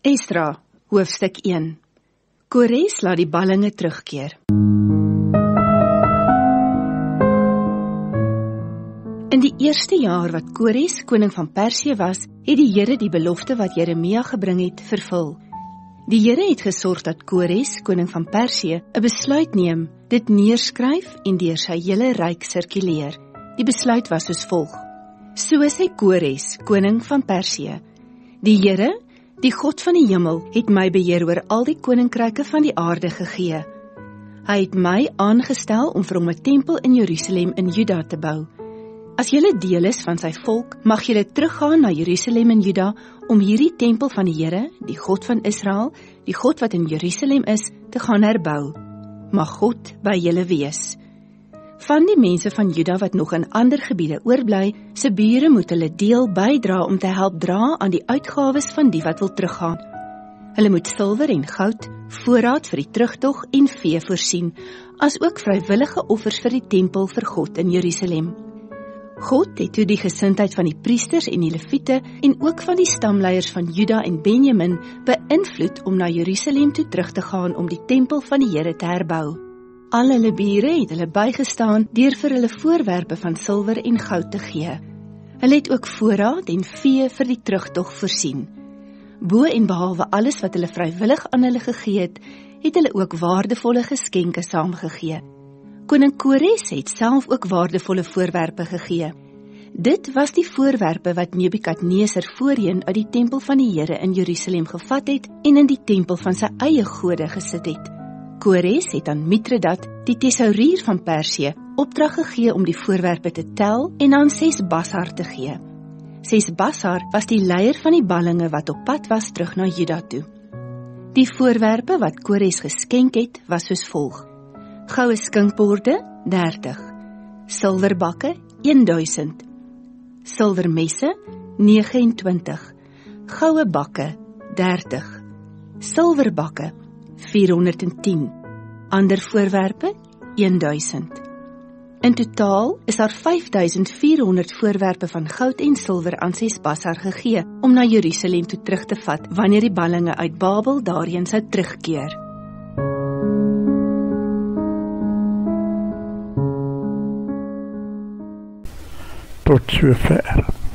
Esdra, hoofstuk 1. Kores laat die ballinge terugkeer. In die eerste jaar wat Kores koning van Persië was, het die Here die belofte wat Jeremia gebring het, vervul. Die Here het gesorg dat Kores, koning van Persië, 'n besluit neem, dit neerskryf en deur sy hele ryk sirkuleer. Die besluit was soos volg: So sê Kores, koning van Persië: Die Here, die God van die hemel, het my beheer oor al die koninkryke van die aarde gegee. Hy het my aangestel om vir hom 'n tempel in Jerusalem in Juda te bou. As julle deel is van sy volk, mag julle teruggaan na Jerusalem in Juda om hierdie tempel van die Here, die God van Israel, die God wat in Jerusalem is, te gaan herbou. Mag God by julle wees. Van die mense van Juda wat nog in ander gebiede oorbly, se bure moet hulle deel bydra om te help dra aan die uitgawes van die wat wil teruggaan. Hulle moet silwer en goud, voorraad vir die terugtog en vee voorsien, as ook vrywillige offers vir die tempel vir God in Jerusalem. God het toe die gesindheid van die priesters en die leviete en ook van die stamleiers van Juda en Benjamin beïnvloed om na Jerusalem toe terug te gaan om die tempel van die Here te herbou. Al hulle bure het hulle bygestaan deur vir hulle voorwerpe van silwer en goud te gee. Hulle het ook voorraad en vee vir die terugtog voorsien. Bo en behalwe alles wat hulle vrywillig aan hulle gegee het hulle ook waardevolle geskenke saamgegee. Koning Kores het self ook waardevolle voorwerpe gegee. Dit was die voorwerpe wat Nebukadneser voorheen uit die tempel van die Here in Jerusalem gevat het en in die tempel van sy eie gode gesit het. Kores het aan Mithredat, die tesourier van Persië, opdrag gegee om die voorwerpe te tel en aan Sesbassar te gee. Sesbassar was die leier van die ballinge wat op pad was terug na Juda toe. Die voorwerpe wat Kores geskenk het, was soos volg: goue skinkborde, 30, silwerbakke, 1000, silwermesse, 29, goue bakke, 30, silwerbakke, 410, ander voorwerpe, 1000. In totaal is daar 5400 voorwerpe van goud en silwer aan Sesbassar gegee om na Jerusalem toe terug te vat wanneer die ballinge uit Babel daarheen sou terugkeer. Tot sover.